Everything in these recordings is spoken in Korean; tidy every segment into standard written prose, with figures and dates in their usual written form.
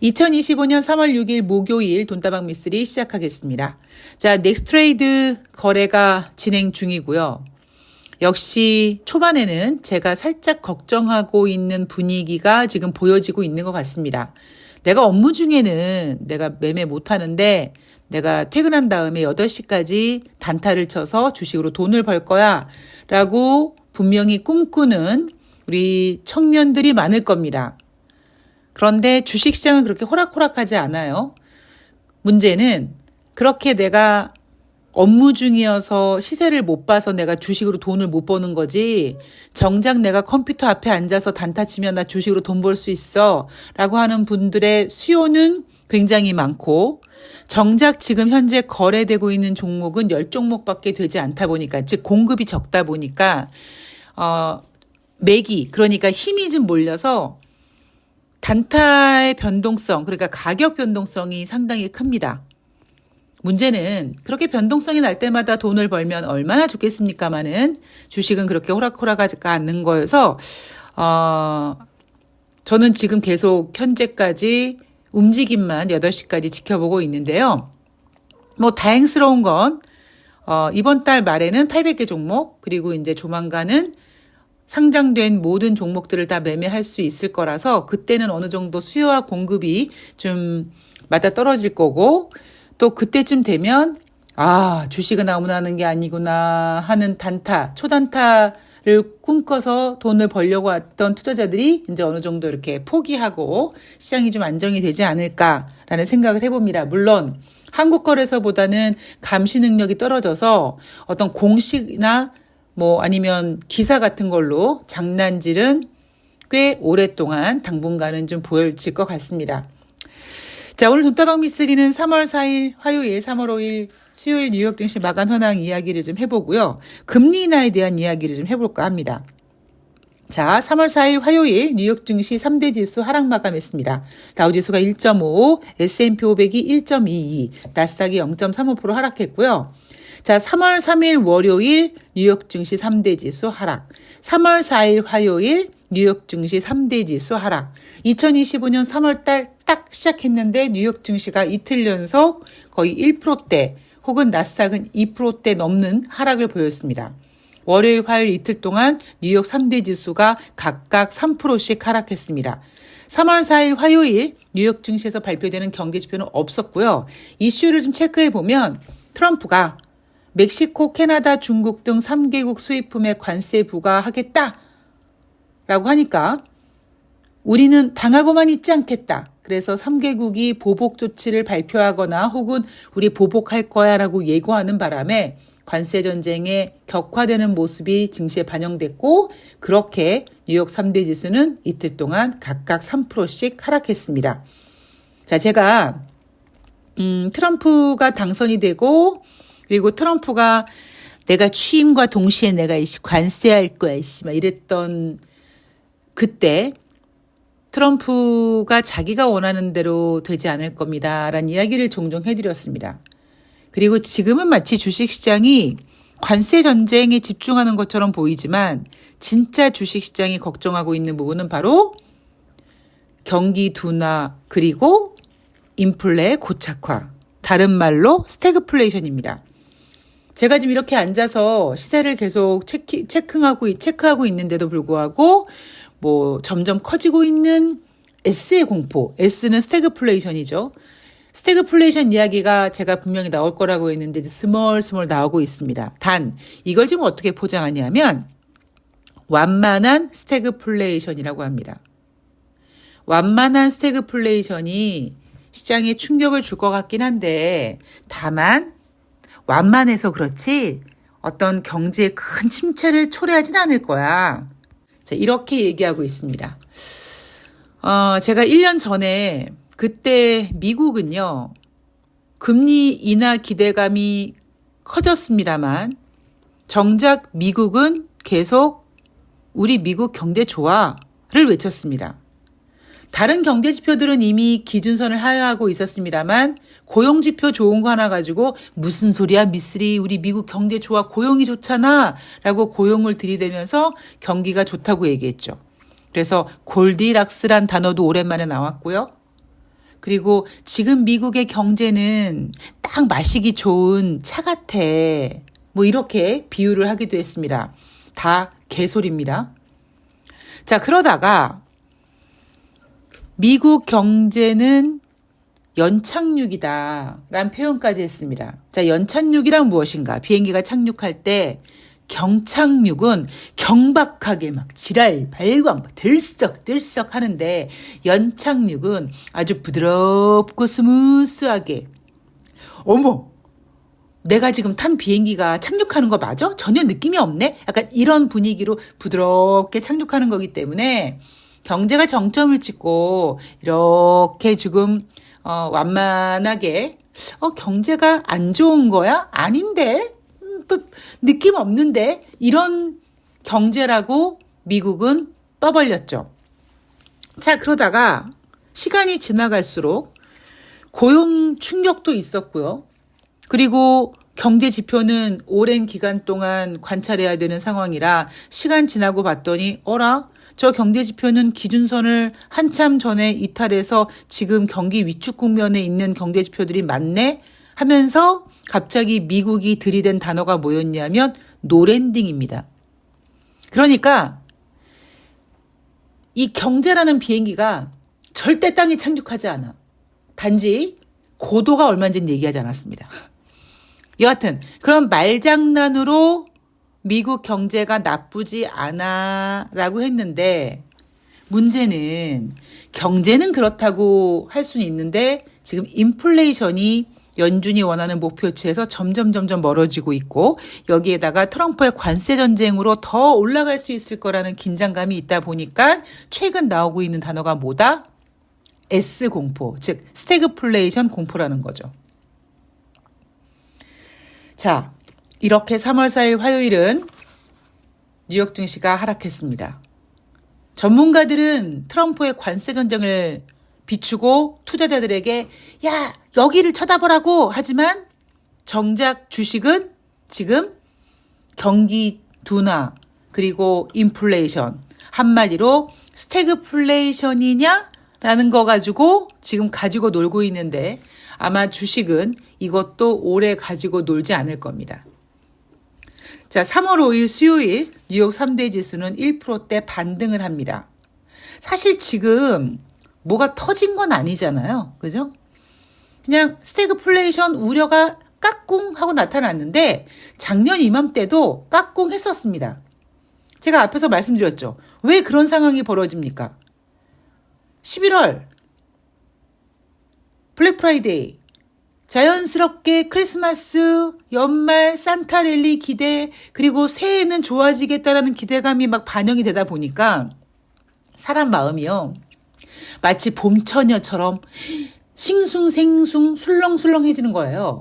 2025년 3월 6일 목요일 돈다방 미쓰리 시작하겠습니다. 자, 넥스트레이드 거래가 진행 중이고요. 역시 초반에는 제가 살짝 걱정하고 있는 분위기가 지금 보여지고 있는 것 같습니다. 내가 업무 중에는 내가 매매 못하는데 내가 퇴근한 다음에 8시까지 단타를 쳐서 주식으로 돈을 벌 거야 라고 분명히 꿈꾸는 우리 청년들이 많을 겁니다. 그런데 주식시장은 그렇게 호락호락하지 않아요. 문제는 그렇게 내가 업무 중이어서 시세를 못 봐서 내가 주식으로 돈을 못 버는 거지, 정작 내가 컴퓨터 앞에 앉아서 단타 치면 나 주식으로 돈 벌 수 있어 라고 하는 분들의 수요는 굉장히 많고, 정작 지금 현재 거래되고 있는 종목은 10종목밖에 되지 않다 보니까, 즉 공급이 적다 보니까 매기, 그러니까 힘이 좀 몰려서 단타의 변동성, 그러니까 가격 변동성이 상당히 큽니다. 문제는 그렇게 변동성이 날 때마다 돈을 벌면 얼마나 좋겠습니까마는 주식은 그렇게 호락호락하지 않는 거여서 저는 지금 계속 현재까지 움직임만 8시까지 지켜보고 있는데요. 뭐 다행스러운 건 이번 달 말에는 800개 종목, 그리고 이제 조만간은 상장된 모든 종목들을 다 매매할 수 있을 거라서 그때는 어느 정도 수요와 공급이 좀 맞아떨어질 거고, 또 그때쯤 되면 주식은 아무나 하는 게 아니구나 하는 단타, 초단타를 꿈꿔서 돈을 벌려고 왔던 투자자들이 이제 어느 정도 이렇게 포기하고 시장이 좀 안정이 되지 않을까라는 생각을 해봅니다. 물론 한국 거래소보다는 감시 능력이 떨어져서 어떤 공식이나 뭐 아니면 기사 같은 걸로 장난질은 꽤 오랫동안 당분간은 좀 보여질 것 같습니다. 자, 오늘 돈다방 미쓰리는 3월 4일 화요일, 3월 5일 수요일 뉴욕 증시 마감 현황 이야기를 좀 해보고요. 금리 인하에 대한 이야기를 좀 해볼까 합니다. 자, 3월 4일 화요일 뉴욕 증시 3대 지수 하락 마감했습니다. 다우지수가 1.55, S&P 500이 1.22, 나스닥이 0.35% 하락했고요. 자, 3월 3일 월요일 뉴욕 증시 3대 지수 하락. 3월 4일 화요일 뉴욕 증시 3대 지수 하락. 2025년 3월 달 딱 시작했는데 뉴욕 증시가 이틀 연속 거의 1%대 혹은 나스닥은 2%대 넘는 하락을 보였습니다. 월요일, 화요일 이틀 동안 뉴욕 3대 지수가 각각 3%씩 하락했습니다. 3월 4일 화요일 뉴욕 증시에서 발표되는 경제 지표는 없었고요. 이슈를 좀 체크해 보면 트럼프가 멕시코, 캐나다, 중국 등 3개국 수입품에 관세 부과하겠다라고 하니까 우리는 당하고만 있지 않겠다. 그래서 3개국이 보복 조치를 발표하거나 혹은 우리 보복할 거야 라고 예고하는 바람에 관세 전쟁에 격화되는 모습이 증시에 반영됐고, 그렇게 뉴욕 3대 지수는 이틀 동안 각각 3%씩 하락했습니다. 자, 제가 트럼프가 당선이 되고, 그리고 트럼프가 내가 취임과 동시에 내가 관세할 거야 막 이랬던 그때 트럼프가 자기가 원하는 대로 되지 않을 겁니다 라는 이야기를 종종 해드렸습니다. 그리고 지금은 마치 주식시장이 관세 전쟁에 집중하는 것처럼 보이지만 진짜 주식시장이 걱정하고 있는 부분은 바로 경기 둔화 그리고 인플레 고착화, 다른 말로 스태그플레이션입니다. 제가 지금 이렇게 앉아서 시세를 계속 체크하고 있는데도 불구하고 뭐 점점 커지고 있는 S의 공포, S는 스태그플레이션이죠. 스태그플레이션 이야기가 제가 분명히 나올 거라고 했는데 스멀스멀 나오고 있습니다. 단 이걸 지금 어떻게 포장하냐면 완만한 스태그플레이션이라고 합니다. 완만한 스태그플레이션이 시장에 충격을 줄 것 같긴 한데, 다만 완만해서 그렇지 어떤 경제의 큰 침체를 초래하진 않을 거야. 자, 이렇게 얘기하고 있습니다. 제가 1년 전에 그때 미국은요, 금리 인하 기대감이 커졌습니다만 정작 미국은 계속 우리 미국 경제 좋아를 외쳤습니다. 다른 경제 지표들은 이미 기준선을 하회하고 있었습니다만 고용지표 좋은 거 하나 가지고 무슨 소리야 미쓰리, 우리 미국 경제 좋아, 고용이 좋잖아 라고 고용을 들이대면서 경기가 좋다고 얘기했죠. 그래서 골디락스란 단어도 오랜만에 나왔고요. 그리고 지금 미국의 경제는 딱 마시기 좋은 차 같아. 뭐 이렇게 비유를 하기도 했습니다. 다 개소리입니다. 자, 그러다가 미국 경제는 연착륙이다 라는 표현까지 했습니다. 자, 연착륙이란 무엇인가? 비행기가 착륙할 때 경착륙은 경박하게 막 지랄, 발광, 들썩들썩 하는데 연착륙은 아주 부드럽고 스무스하게 어머! 내가 지금 탄 비행기가 착륙하는 거 맞아? 전혀 느낌이 없네? 약간 이런 분위기로 부드럽게 착륙하는 거기 때문에 경제가 정점을 찍고 이렇게 지금 완만하게 경제가 안 좋은 거야? 아닌데? 느낌 없는데? 이런 경제라고 미국은 떠벌렸죠. 자, 그러다가 시간이 지나갈수록 고용 충격도 있었고요. 그리고 경제 지표는 오랜 기간 동안 관찰해야 되는 상황이라 시간 지나고 봤더니 어라? 저 경제 지표는 기준선을 한참 전에 이탈해서 지금 경기 위축 국면에 있는 경제 지표들이 맞네? 하면서 갑자기 미국이 들이댄 단어가 뭐였냐면 노랜딩입니다. 그러니까 이 경제라는 비행기가 절대 땅에 착륙하지 않아. 단지 고도가 얼마인지는 얘기하지 않았습니다. 여하튼 그런 말장난으로 미국 경제가 나쁘지 않아 라고 했는데 문제는 경제는 그렇다고 할 수는 있는데 지금 인플레이션이 연준이 원하는 목표치에서 점점 멀어지고 있고 여기에다가 트럼프의 관세 전쟁으로 더 올라갈 수 있을 거라는 긴장감이 있다 보니까 최근 나오고 있는 단어가 뭐다? S공포, 즉 스태그플레이션 공포라는 거죠. 자, 이렇게 3월 4일 화요일은 뉴욕 증시가 하락했습니다. 전문가들은 트럼프의 관세 전쟁을 비추고 투자자들에게 야, 여기를 쳐다보라고 하지만 정작 주식은 지금 경기 둔화 그리고 인플레이션 한마디로 스태그플레이션이냐라는 거 가지고 지금 가지고 놀고 있는데 아마 주식은 이것도 오래 가지고 놀지 않을 겁니다. 자, 3월 5일 수요일 뉴욕 3대 지수는 1%대 반등을 합니다. 사실 지금 뭐가 터진 건 아니잖아요. 그죠? 그냥 스태그플레이션 우려가 까꿍 하고 나타났는데 작년 이맘때도 까꿍 했었습니다. 제가 앞에서 말씀드렸죠. 왜 그런 상황이 벌어집니까? 11월 블랙 프라이데이 자연스럽게 크리스마스, 연말, 산타랠리 기대 그리고 새해는 좋아지겠다라는 기대감이 막 반영이 되다 보니까 사람 마음이요. 마치 봄처녀처럼 싱숭생숭 술렁술렁해지는 거예요.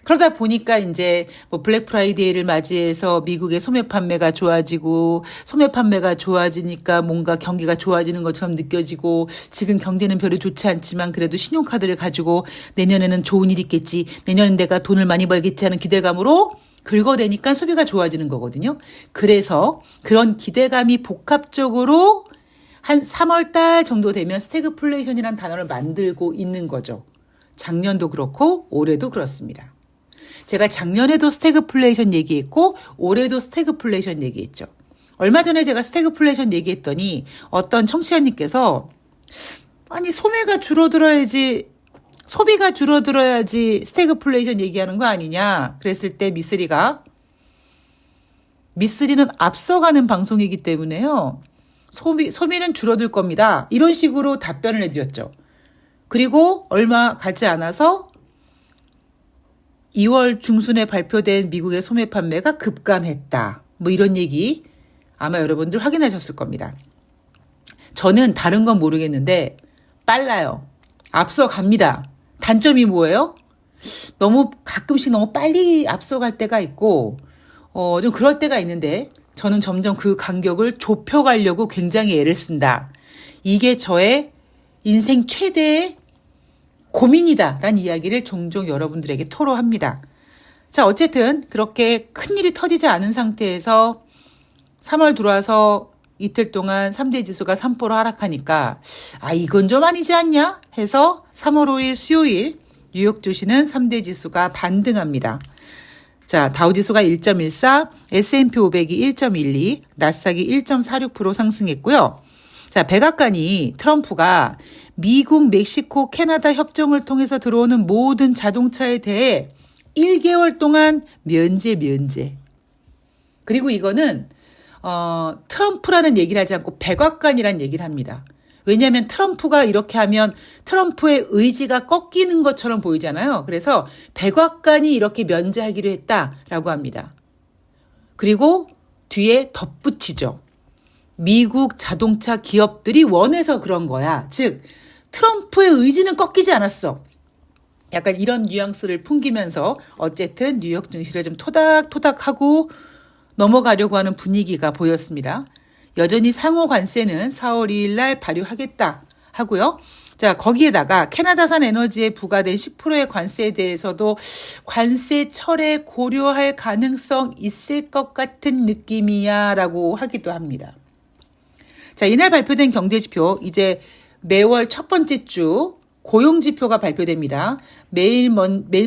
그러다 보니까 이제 뭐 블랙 프라이데이를 맞이해서 미국의 소매 판매가 좋아지고 소매 판매가 좋아지니까 뭔가 경기가 좋아지는 것처럼 느껴지고 지금 경제는 별로 좋지 않지만 그래도 신용카드를 가지고 내년에는 좋은 일 있겠지. 내년엔 내가 돈을 많이 벌겠지 하는 기대감으로 긁어대니까 소비가 좋아지는 거거든요. 그래서 그런 기대감이 복합적으로 한 3월 달 정도 되면 스태그플레이션이라는 단어를 만들고 있는 거죠. 작년도 그렇고 올해도 그렇습니다. 제가 작년에도 스태그플레이션 얘기했고 올해도 스태그플레이션 얘기했죠. 얼마 전에 제가 스태그플레이션 얘기했더니 어떤 청취자님께서 아니 소비가 줄어들어야지 스태그플레이션 얘기하는 거 아니냐 그랬을 때 미쓰리는 앞서가는 방송이기 때문에요. 소비는 줄어들 겁니다. 이런 식으로 답변을 해드렸죠. 그리고 얼마 가지 않아서 2월 중순에 발표된 미국의 소매 판매가 급감했다. 뭐 이런 얘기 아마 여러분들 확인하셨을 겁니다. 저는 다른 건 모르겠는데 빨라요. 앞서갑니다. 단점이 뭐예요? 가끔씩 너무 빨리 앞서갈 때가 있고 좀 그럴 때가 있는데 저는 점점 그 간격을 좁혀가려고 굉장히 애를 쓴다. 이게 저의 인생 최대의 고민이다라는 이야기를 종종 여러분들에게 토로합니다. 자, 어쨌든 그렇게 큰일이 터지지 않은 상태에서 3월 들어와서 이틀 동안 3대 지수가 3% 하락하니까 이건 좀 아니지 않냐 해서 3월 5일 수요일 뉴욕 증시는 3대 지수가 반등합니다. 자, 다우지수가 1.14, S&P 500이 1.12, 나스닥이 1.46% 상승했고요. 자, 백악관이 트럼프가 미국, 멕시코, 캐나다 협정을 통해서 들어오는 모든 자동차에 대해 1개월 동안 면제. 그리고 이거는 트럼프라는 얘기를 하지 않고 백악관이라는 얘기를 합니다. 왜냐하면 트럼프가 이렇게 하면 트럼프의 의지가 꺾이는 것처럼 보이잖아요. 그래서 백악관이 이렇게 면제하기로 했다라고 합니다. 그리고 뒤에 덧붙이죠. 미국 자동차 기업들이 원해서 그런 거야. 즉 트럼프의 의지는 꺾이지 않았어. 약간 이런 뉘앙스를 풍기면서 어쨌든 뉴욕 증시를 좀 토닥토닥하고 넘어가려고 하는 분위기가 보였습니다. 여전히 상호 관세는 4월 2일 날 발효하겠다 하고요. 자, 거기에다가 캐나다산 에너지에 부과된 10%의 관세에 대해서도 관세 철회 고려할 가능성 있을 것 같은 느낌이야 라고 하기도 합니다. 자, 이날 발표된 경제지표, 이제 매월 첫 번째 주 고용지표가 발표됩니다. 맨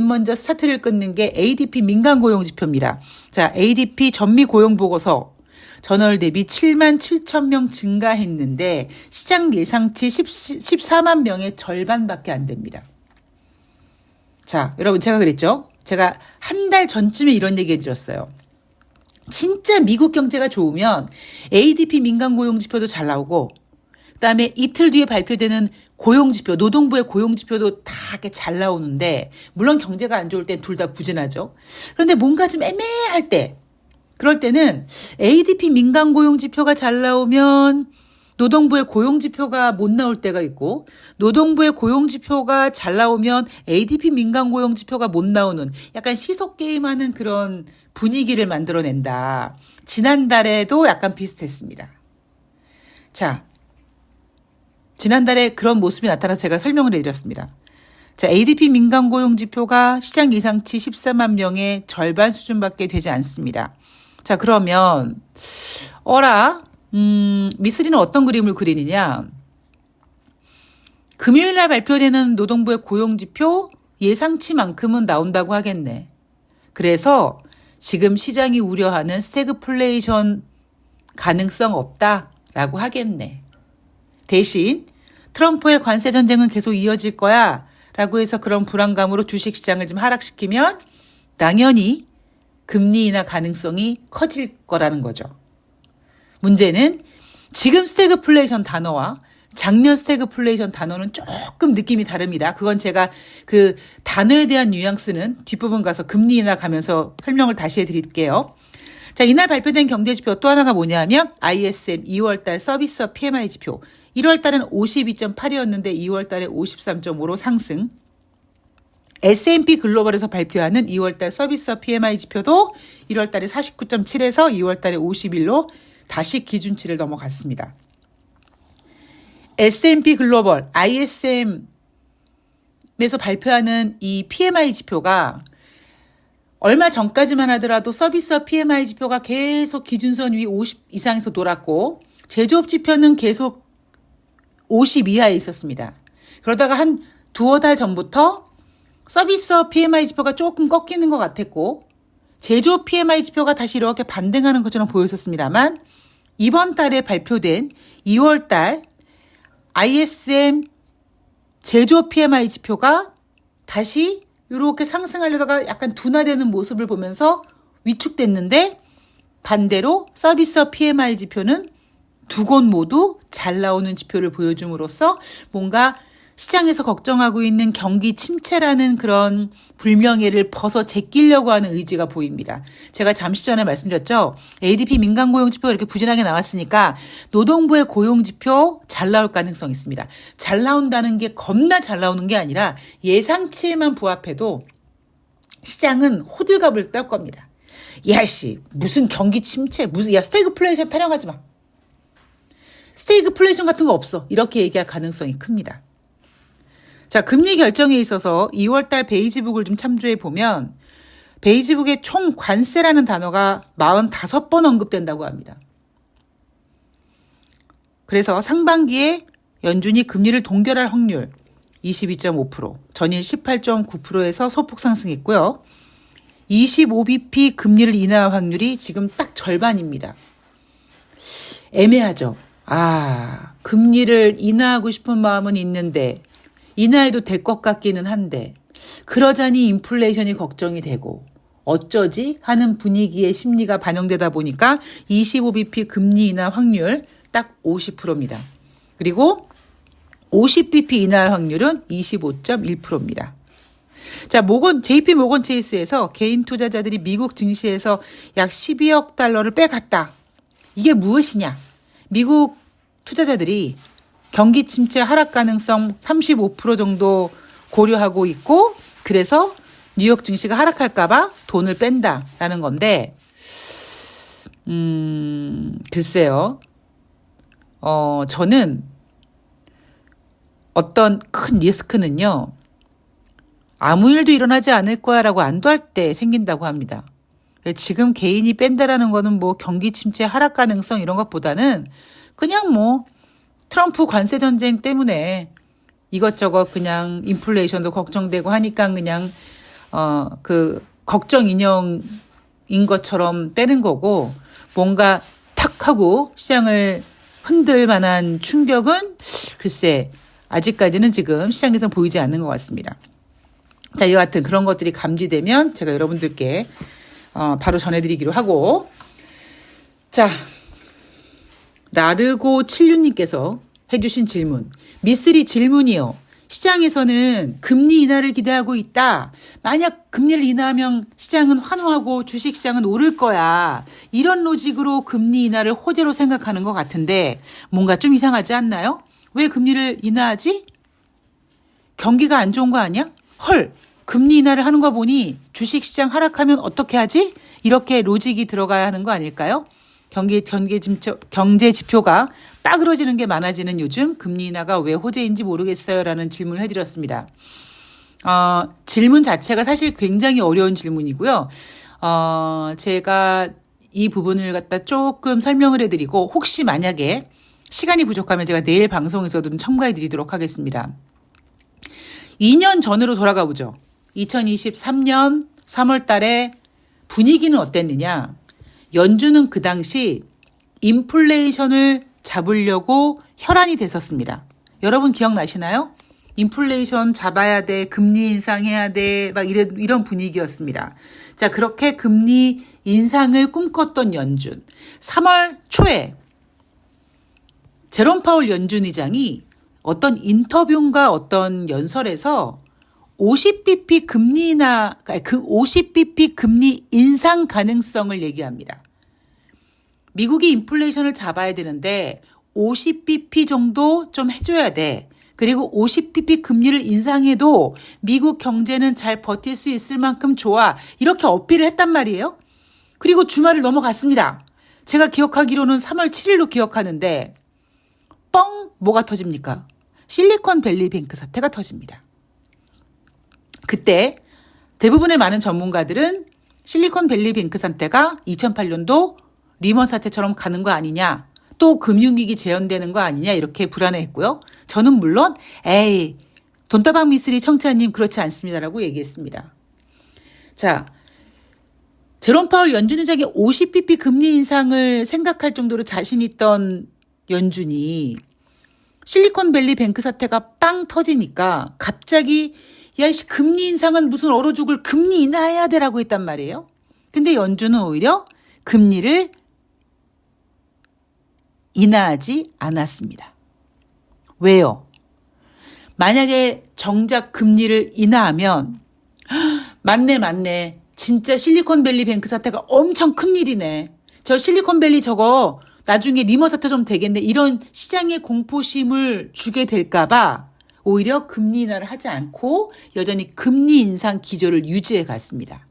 먼저 스타트를 끊는 게 ADP 민간 고용지표입니다. 자, ADP 전미 고용보고서 전월 대비 7만 7천 명 증가했는데 시장 예상치 14만 명의 절반밖에 안 됩니다. 자, 여러분 제가 그랬죠? 제가 한 달 전쯤에 이런 얘기 해드렸어요. 진짜 미국 경제가 좋으면 ADP 민간 고용지표도 잘 나오고 그다음에 이틀 뒤에 발표되는 고용지표, 노동부의 고용지표도 다 이렇게 잘 나오는데 물론 경제가 안 좋을 땐 둘 다 부진하죠. 그런데 뭔가 좀 애매할 때 그럴 때는 ADP 민간 고용지표가 잘 나오면 노동부의 고용지표가 못 나올 때가 있고 노동부의 고용지표가 잘 나오면 ADP 민간 고용지표가 못 나오는 약간 시소게임하는 그런 분위기를 만들어낸다. 지난달에도 약간 비슷했습니다. 자, 지난달에 그런 모습이 나타나서 제가 설명을 해드렸습니다. 자, ADP 민간 고용지표가 시장 예상치 14만 명의 절반 수준밖에 되지 않습니다. 자, 그러면 미쓰리는 어떤 그림을 그리느냐. 금요일 날 발표되는 노동부의 고용지표 예상치만큼은 나온다고 하겠네. 그래서 지금 시장이 우려하는 스태그플레이션 가능성 없다라고 하겠네. 대신 트럼프의 관세 전쟁은 계속 이어질 거야 라고 해서 그런 불안감으로 주식시장을 좀 하락시키면 당연히 금리 인하 가능성이 커질 거라는 거죠. 문제는 지금 스태그플레이션 단어와 작년 스태그플레이션 단어는 조금 느낌이 다릅니다. 그건 제가 그 단어에 대한 뉘앙스는 뒷부분 가서 금리 인하 가면서 설명을 다시 해드릴게요. 자, 이날 발표된 경제지표 또 하나가 뭐냐면 ISM 2월달 서비스업 PMI 지표. 1월달은 52.8이었는데 2월달에 53.5로 상승. S&P 글로벌에서 발표하는 2월달 서비스업 PMI 지표도 1월달에 49.7에서 2월달에 51로 다시 기준치를 넘어갔습니다. S&P 글로벌 ISM에서 발표하는 이 PMI 지표가 얼마 전까지만 하더라도 서비스업 PMI 지표가 계속 기준선 위 50 이상에서 돌았고 제조업 지표는 계속 50 이하에 있었습니다. 그러다가 한 두어 달 전부터 서비스업 PMI 지표가 조금 꺾이는 것 같았고 제조업 PMI 지표가 다시 이렇게 반등하는 것처럼 보였었습니다만 이번 달에 발표된 2월 달 ISM 제조업 PMI 지표가 다시 이렇게 상승하려다가 약간 둔화되는 모습을 보면서 위축됐는데 반대로 서비스업 PMI 지표는 두 곳 모두 잘 나오는 지표를 보여줌으로써 뭔가 시장에서 걱정하고 있는 경기 침체라는 그런 불명예를 벗어 제끼려고 하는 의지가 보입니다. 제가 잠시 전에 말씀드렸죠. ADP 민간 고용지표가 이렇게 부진하게 나왔으니까 노동부의 고용지표 잘 나올 가능성이 있습니다. 잘 나온다는 게 겁나 잘 나오는 게 아니라 예상치에만 부합해도 시장은 호들갑을 떨 겁니다. 야씨 무슨 경기 침체 야 스태그플레이션 타령하지 마. 스태그플레이션 같은 거 없어. 이렇게 얘기할 가능성이 큽니다. 자, 금리 결정에 있어서 2월달 베이지북을 좀 참조해 보면 베이지북에 총 관세라는 단어가 45번 언급된다고 합니다. 그래서 상반기에 연준이 금리를 동결할 확률 22.5%, 전일 18.9%에서 소폭 상승했고요. 25bp 금리를 인하할 확률이 지금 딱 절반입니다. 애매하죠. 금리를 인하하고 싶은 마음은 있는데 인하해도 될 것 같기는 한데 그러자니 인플레이션이 걱정이 되고 어쩌지 하는 분위기의 심리가 반영되다 보니까 25bp 금리 인하 확률 딱 50%입니다. 그리고 50bp 인하 확률은 25.1%입니다. 자, JP 모건 체이스에서 개인 투자자들이 미국 증시에서 약 12억 달러를 빼갔다. 이게 무엇이냐? 미국 투자자들이 경기 침체 하락 가능성 35% 정도 고려하고 있고 그래서 뉴욕 증시가 하락할까봐 돈을 뺀다라는 건데 글쎄요. 저는 어떤 큰 리스크는요. 아무 일도 일어나지 않을 거야라고 안도할 때 생긴다고 합니다. 지금 개인이 뺀다라는 거는 뭐 경기 침체 하락 가능성 이런 것보다는 그냥 뭐 트럼프 관세 전쟁 때문에 이것저것 그냥 인플레이션도 걱정되고 하니까 그냥 그 걱정 인형인 것처럼 빼는 거고 뭔가 탁 하고 시장을 흔들 만한 충격은 글쎄 아직까지는 지금 시장에서 보이지 않는 것 같습니다. 자, 이와 같은 그런 것들이 감지되면 제가 여러분들께 바로 전해드리기로 하고 자, 라르고 76님께서 해주신 질문. 미쓰리 질문이요. 시장에서는 금리 인하를 기대하고 있다. 만약 금리를 인하하면 시장은 환호하고 주식시장은 오를 거야. 이런 로직으로 금리 인하를 호재로 생각하는 것 같은데 뭔가 좀 이상하지 않나요? 왜 금리를 인하하지? 경기가 안 좋은 거 아니야? 헐, 금리 인하를 하는 거 보니 주식시장 하락하면 어떻게 하지? 이렇게 로직이 들어가야 하는 거 아닐까요? 경제 지표가 빠그러지는 게 많아지는 요즘 금리 인하가 왜 호재인지 모르겠어요 라는 질문을 해드렸습니다. 질문 자체가 사실 굉장히 어려운 질문이고요. 제가 이 부분을 갖다 조금 설명을 해드리고 혹시 만약에 시간이 부족하면 제가 내일 방송에서도 좀 첨가해 드리도록 하겠습니다. 2년 전으로 돌아가 보죠. 2023년 3월 달에 분위기는 어땠느냐. 연준은 그 당시 인플레이션을 잡으려고 혈안이 됐었습니다. 여러분 기억나시나요? 인플레이션 잡아야 돼, 금리 인상해야 돼, 막 이런 분위기였습니다. 자, 그렇게 금리 인상을 꿈꿨던 연준. 3월 초에 제롬 파월 연준 의장이 어떤 인터뷰인가 어떤 연설에서 50bp 금리 인하, 그 50bp 금리 인상 가능성을 얘기합니다. 미국이 인플레이션을 잡아야 되는데 50bp 정도 좀 해줘야 돼. 그리고 50bp 금리를 인상해도 미국 경제는 잘 버틸 수 있을 만큼 좋아. 이렇게 어필을 했단 말이에요. 그리고 주말을 넘어갔습니다. 제가 기억하기로는 3월 7일로 기억하는데 뭐가 터집니까? 실리콘밸리 뱅크 사태가 터집니다. 그때 대부분의 많은 전문가들은 실리콘밸리 뱅크 사태가 2008년도 리먼 사태처럼 가는 거 아니냐, 또 금융위기 재현되는 거 아니냐 이렇게 불안해했고요. 저는 물론 돈다방 미쓰리 청취자님 그렇지 않습니다라고 얘기했습니다. 자, 제롬 파월 연준 의장이 50bp 금리 인상을 생각할 정도로 자신 있던 연준이 실리콘밸리 뱅크 사태가 빵 터지니까 갑자기 금리 인상은 무슨 얼어 죽을 금리 인하해야 되라고 했단 말이에요. 근데 연준은 오히려 금리를 인하하지 않았습니다. 왜요? 만약에 정작 금리를 인하하면 맞네. 진짜 실리콘밸리 뱅크 사태가 엄청 큰일이네. 저 실리콘밸리 저거 나중에 리먼 사태 좀 되겠네. 이런 시장의 공포심을 주게 될까 봐 오히려 금리 인하를 하지 않고 여전히 금리 인상 기조를 유지해 갔습니다.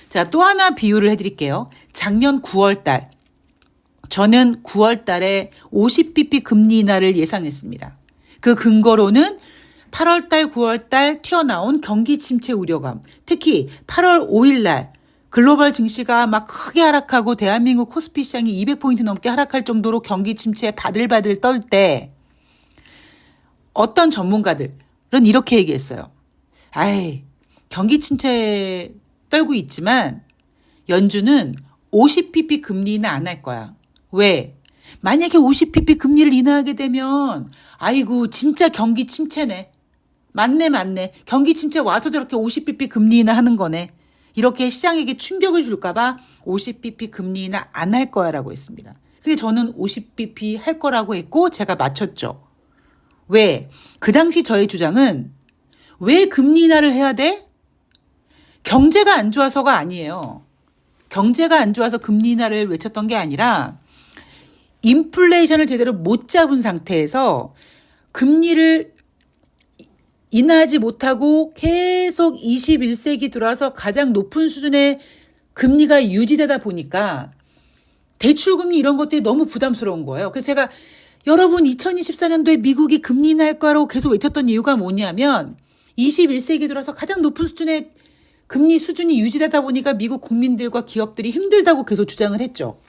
자, 또 하나 비유를 해드릴게요. 작년 9월 달. 저는 9월 달에 50bp 금리 인하를 예상했습니다. 그 근거로는 8월 달, 9월 달 튀어나온 경기 침체 우려감. 특히 8월 5일 날 글로벌 증시가 막 크게 하락하고 대한민국 코스피 시장이 200포인트 넘게 하락할 정도로 경기 침체에 바들바들 떨 때 어떤 전문가들은 이렇게 얘기했어요. 아이, 경기 침체 떨고 있지만 연준은 50bp 금리 인하 안 할 거야. 왜? 만약에 50bp 금리를 인하하게 되면 아이고 진짜 경기 침체네. 맞네. 경기 침체 와서 저렇게 50bp 금리 인하 하는 거네. 이렇게 시장에게 충격을 줄까 봐 50bp 금리 인하 안 할 거야 라고 했습니다. 근데 저는 50bp 할 거라고 했고 제가 맞췄죠. 왜? 그 당시 저의 주장은 왜 금리 인하를 해야 돼? 경제가 안 좋아서가 아니에요. 경제가 안 좋아서 금리 인하를 외쳤던 게 아니라 인플레이션을 제대로 못 잡은 상태에서 금리를 인하하지 못하고 계속 21세기 들어와서 가장 높은 수준의 금리가 유지되다 보니까 대출금리 이런 것들이 너무 부담스러운 거예요. 그래서 제가 여러분 2024년도에 미국이 금리 인하할 거라고 계속 외쳤던 이유가 뭐냐면 21세기 들어서 가장 높은 수준의 금리 수준이 유지되다 보니까 미국 국민들과 기업들이 힘들다고 계속 주장을 했죠.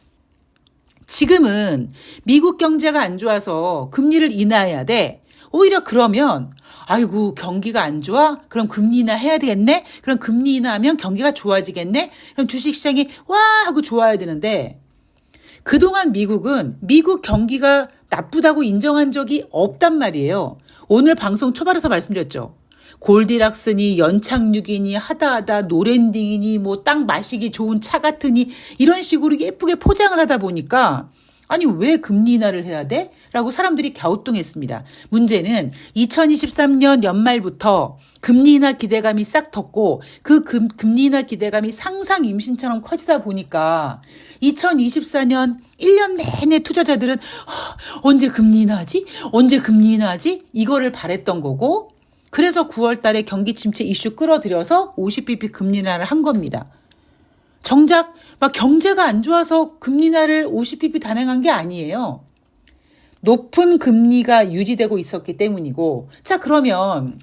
지금은 미국 경제가 안 좋아서 금리를 인하해야 돼. 오히려 그러면 아이고 경기가 안 좋아? 그럼 금리 인하 해야 되겠네? 그럼 금리 인하하면 경기가 좋아지겠네? 그럼 주식시장이 와 하고 좋아야 되는데 그동안 미국은 미국 경기가 나쁘다고 인정한 적이 없단 말이에요. 오늘 방송 초반에서 말씀드렸죠. 골디락스니 연착륙이니 하다하다 노랜딩이니 뭐 땅 마시기 좋은 차 같으니 이런 식으로 예쁘게 포장을 하다 보니까 아니 왜 금리 인하를 해야 돼? 라고 사람들이 갸우뚱했습니다. 문제는 2023년 연말부터 금리 인하 기대감이 싹 텄고 그 금리 인하 기대감이 상상 임신처럼 커지다 보니까 2024년 1년 내내 투자자들은 언제 금리 인하하지? 언제 금리 인하하지? 이거를 바랬던 거고 그래서 9월 달에 경기 침체 이슈 끌어들여서 50bp 금리 인하를 한 겁니다. 정작 막 경제가 안 좋아서 금리 인하를 50bp 단행한 게 아니에요. 높은 금리가 유지되고 있었기 때문이고 자 그러면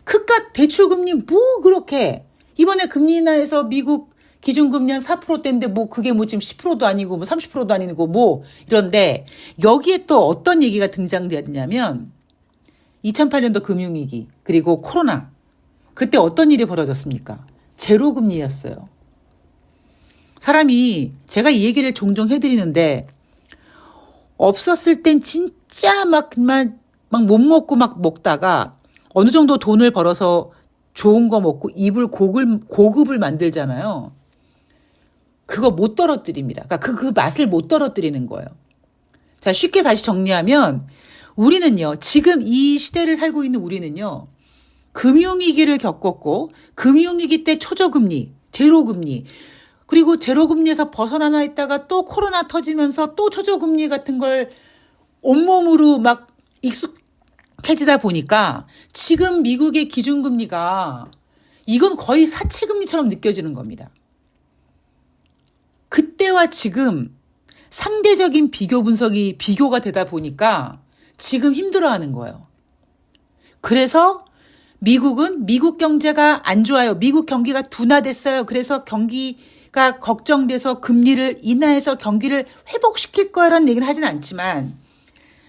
그깟 대출금리 뭐 그렇게 이번에 금리 인하해서 미국 기준금리 한 4%대인데 뭐 그게 뭐 지금 10%도 아니고 뭐 30%도 아니고 뭐 이런데 여기에 또 어떤 얘기가 등장되냐면 2008년도 금융위기 그리고 코로나 그때 어떤 일이 벌어졌습니까? 제로금리였어요. 사람이 제가 이 얘기를 종종 해드리는데 없었을 땐 진짜 막 못 먹고 막 먹다가 어느 정도 돈을 벌어서 좋은 거 먹고 입을 고급을 만들잖아요. 그거 못 떨어뜨립니다. 그러니까 그 맛을 못 떨어뜨리는 거예요. 자, 쉽게 다시 정리하면 우리는요, 지금 이 시대를 살고 있는 우리는요, 금융위기를 겪었고, 금융위기 때 초저금리, 제로금리, 그리고 제로금리에서 벗어나나 있다가 또 코로나 터지면서 또 초저금리 같은 걸 온몸으로 막 익숙해지다 보니까 지금 미국의 기준금리가 이건 거의 사채금리처럼 느껴지는 겁니다. 그때와 지금 상대적인 비교가 되다 보니까 지금 힘들어하는 거예요. 그래서 미국은 미국 경제가 안 좋아요. 미국 경기가 둔화됐어요. 그래서 경기가 걱정돼서 금리를 인하해서 경기를 회복시킬 거라는 얘기는 하진 않지만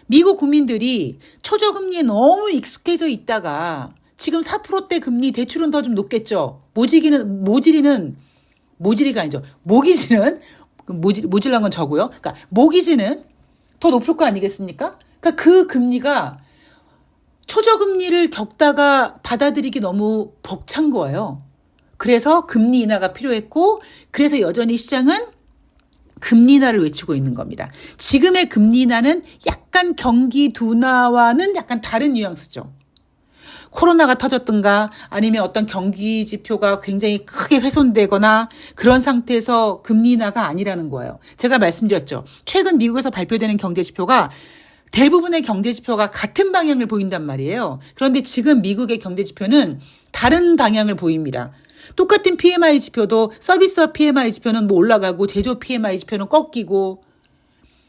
미국 국민들이 초저금리에 너무 익숙해져 있다가 지금 4%대 금리 대출은 더 좀 높겠죠. 모질이는 모질란 건 저고요. 그러니까 모기지는 더 높을 거 아니겠습니까? 그러니까 그 금리가 초저금리를 겪다가 받아들이기 너무 벅찬 거예요. 그래서 금리 인하가 필요했고 그래서 여전히 시장은 금리 인하를 외치고 있는 겁니다. 지금의 금리 인하는 약간 경기 둔화와는 약간 다른 뉘앙스죠. 코로나가 터졌든가 아니면 어떤 경기 지표가 굉장히 크게 훼손되거나 그런 상태에서 금리 인하가 아니라는 거예요. 제가 말씀드렸죠. 최근 미국에서 발표되는 경제 지표가 대부분의 경제 지표가 같은 방향을 보인단 말이에요. 그런데 지금 미국의 경제 지표는 다른 방향을 보입니다. 똑같은 PMI 지표도 서비스업 PMI 지표는 뭐 올라가고 제조 PMI 지표는 꺾이고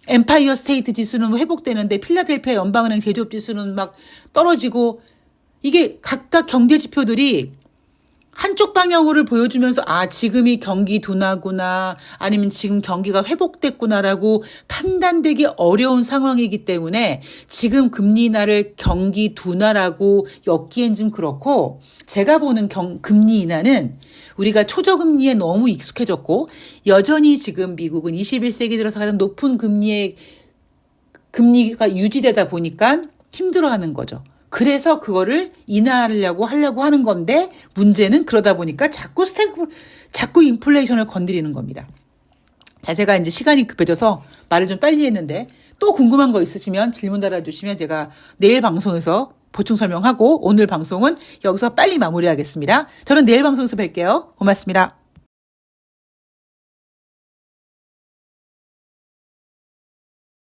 엠파이어 스테이트 지수는 회복되는데 필라델피아 연방은행 제조업 지수는 막 떨어지고 이게 각각 경제 지표들이 한쪽 방향으로를 보여주면서 지금이 경기 둔화구나 아니면 지금 경기가 회복됐구나라고 판단되기 어려운 상황이기 때문에 지금 금리 인하를 경기 둔화라고 엮기엔 좀 그렇고 제가 보는 금리 인하는 우리가 초저금리에 너무 익숙해졌고 여전히 지금 미국은 21세기 들어서 가장 높은 금리가 유지되다 보니까 힘들어하는 거죠. 그래서 그거를 인하하려고 하는 건데 문제는 그러다 보니까 자꾸 인플레이션을 건드리는 겁니다. 자, 제가 이제 시간이 급해져서 말을 좀 빨리 했는데 또 궁금한 거 있으시면 질문 달아주시면 제가 내일 방송에서 보충 설명하고 오늘 방송은 여기서 빨리 마무리하겠습니다. 저는 내일 방송에서 뵐게요. 고맙습니다.